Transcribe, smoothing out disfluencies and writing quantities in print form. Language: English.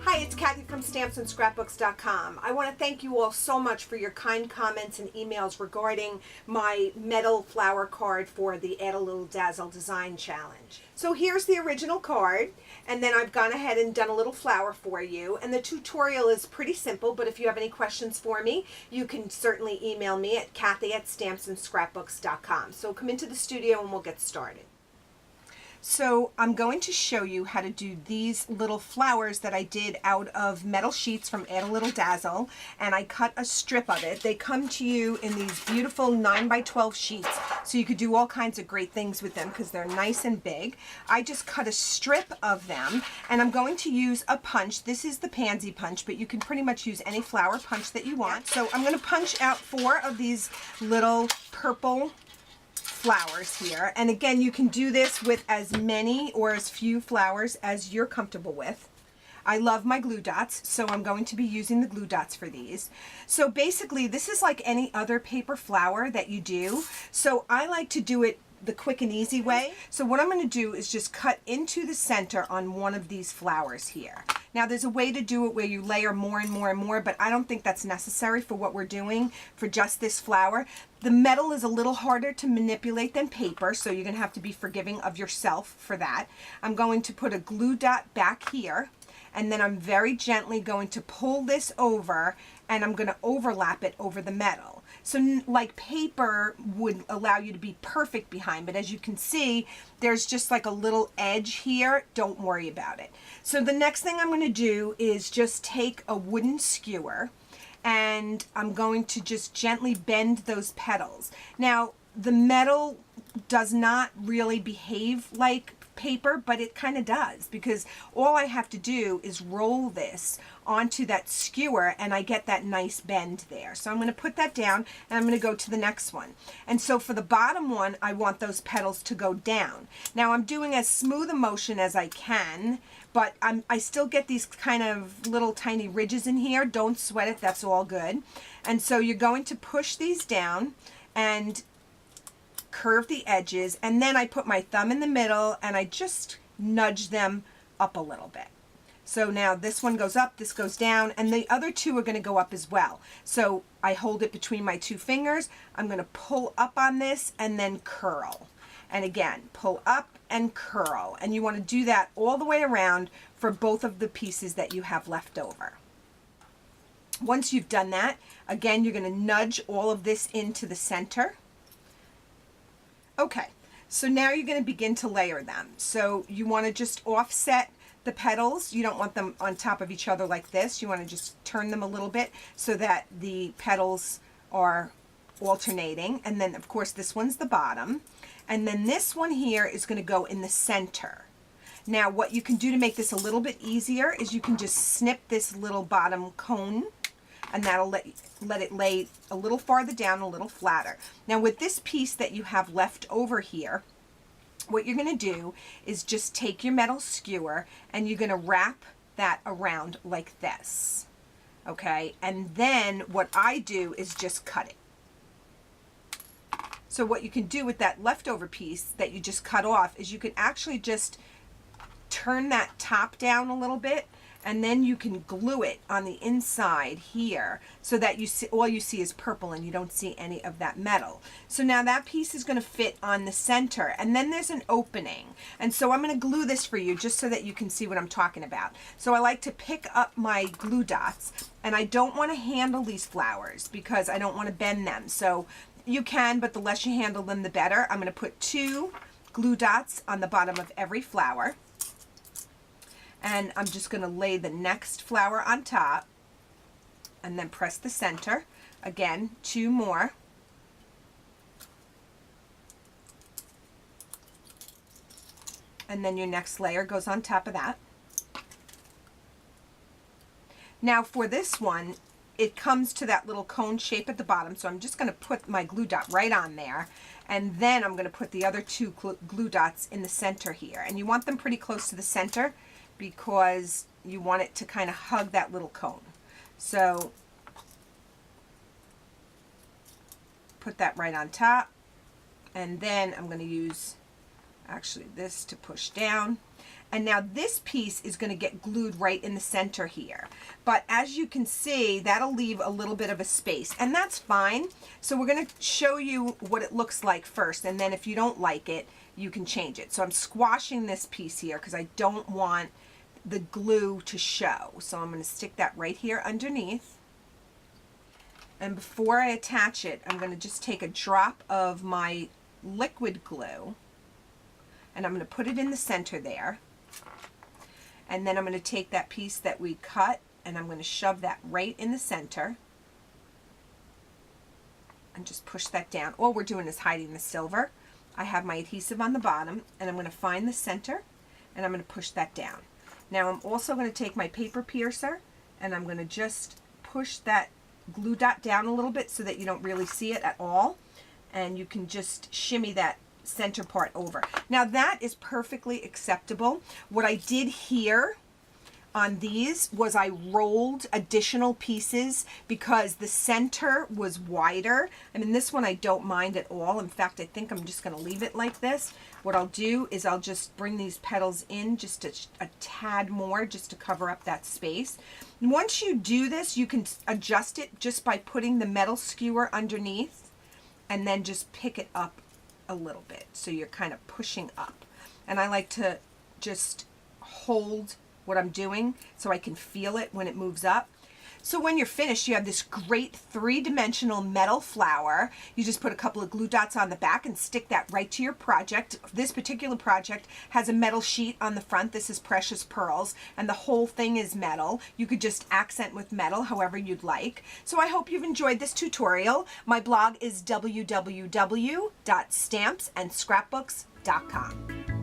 Hi, it's Kathy from StampsandScrapbooks.com. I want to thank you all so much for your kind comments and emails regarding my metal flower card for the Add a Little Dazzle Design Challenge. So here's the original card, and then I've gone ahead and done a little flower for you. And the tutorial is pretty simple, but if you have any questions for me, you can certainly email me at Kathy@StampsandScrapbooks.com. So come into the studio and we'll get started. So I'm going to show you how to do these little flowers that I did out of metal sheets from Add a Little Dazzle, and I cut a strip of it. They come to you in these beautiful 9x12 sheets, so you could do all kinds of great things with them because they're nice and big. I just cut a strip of them, and I'm going to use a punch. This is the pansy punch, but you can pretty much use any flower punch that you want. So I'm going to punch out 4 of these little purple flowers here, and again, you can do this with as many or as few flowers as you're comfortable with. I love my glue dots, so I'm going to be using the glue dots for these. So basically, this is like any other paper flower that you do, so I like to do it the quick and easy way. So what I'm going to do is just cut into the center on one of these flowers here. Now there's a way to do it where you layer more and more and more, but I don't think that's necessary for what we're doing for just this flower. The metal is a little harder to manipulate than paper, so you're going to have to be forgiving of yourself for that. I'm going to put a glue dot back here, and then I'm very gently going to pull this over, and I'm going to overlap it over the metal. So like paper would allow you to be perfect behind, but as you can see, there's just like a little edge here. Don't worry about it. So the next thing I'm going to do is just take a wooden skewer, and I'm going to just gently bend those petals. Now, the metal does not really behave like paper, but it kind of does, because all I have to do is roll this onto that skewer and I get that nice bend there. So I'm going to put that down, and I'm going to go to the next one. And so for the bottom one, I want those petals to go down. Now I'm doing as smooth a motion as I can, but I still get these kind of little tiny ridges in here. Don't sweat it, that's all good. And so you're going to push these down and curve the edges, and then I put my thumb in the middle and I just nudge them up a little bit. So now this one goes up, this goes down, and the other two are going to go up as well. So I hold it between my 2 fingers. I'm going to pull up on this and then curl. And again, pull up and curl. And you want to do that all the way around for both of the pieces that you have left over. Once you've done that, again, you're going to nudge all of this into the center. Okay, so now you're going to begin to layer them. So you want to just offset the petals. You don't want them on top of each other like this. You want to just turn them a little bit so that the petals are alternating. And then, of course, this one's the bottom. And then this one here is going to go in the center. Now, what you can do to make this a little bit easier is you can just snip this little bottom cone, and that'll let it lay a little farther down, a little flatter. Now with this piece that you have left over here, what you're going to do is just take your metal skewer and you're going to wrap that around like this. Okay, and then what I do is just cut it. So what you can do with that leftover piece that you just cut off is you can actually just turn that top down a little bit, and then you can glue it on the inside here so that you see, all you see is purple and you don't see any of that metal. So now that piece is going to fit on the center, and then there's an opening. And so I'm going to glue this for you just so that you can see what I'm talking about. So I like to pick up my glue dots, and I don't want to handle these flowers because I don't want to bend them. So you can, but the less you handle them, the better. I'm going to put 2 glue dots on the bottom of every flower. And I'm just going to lay the next flower on top and then press the center. Again, 2 more. And then your next layer goes on top of that. Now for this one, it comes to that little cone shape at the bottom, so I'm just going to put my glue dot right on there, and then I'm going to put the other 2 glue dots in the center here. And you want them pretty close to the center because you want it to kind of hug that little cone. So put that right on top, and then I'm going to use Actually, this to push down. And now this piece is going to get glued right in the center here. But as you can see, that'll leave a little bit of a space, and that's fine. So we're going to show you what it looks like first, and then if you don't like it, you can change it. So I'm squashing this piece here because I don't want the glue to show. So I'm going to stick that right here underneath. And before I attach it, I'm going to just take a drop of my liquid glue, and I'm going to put it in the center there. And then I'm going to take that piece that we cut and I'm going to shove that right in the center and just push that down. All we're doing is hiding the silver. I have my adhesive on the bottom, and I'm going to find the center and I'm going to push that down. Now I'm also going to take my paper piercer and I'm going to just push that glue dot down a little bit so that you don't really see it at all, and you can just shimmy that center part over. Now that is perfectly acceptable. What I did here on these was I rolled additional pieces because the center was wider. I mean, this one I don't mind at all. In fact, I think I'm just going to leave it like this. What I'll do is I'll just bring these petals in just a tad more just to cover up that space. And once you do this, you can adjust it just by putting the metal skewer underneath and then just pick it up a little bit, so you're kind of pushing up. And I like to just hold what I'm doing so I can feel it when it moves up. So when you're finished, you have this great three-dimensional metal flower. You just put a couple of glue dots on the back and stick that right to your project. This particular project has a metal sheet on the front. This is precious pearls, and the whole thing is metal. You could just accent with metal however you'd like. So I hope you've enjoyed this tutorial. My blog is www.StampsAndScrapbooks.com.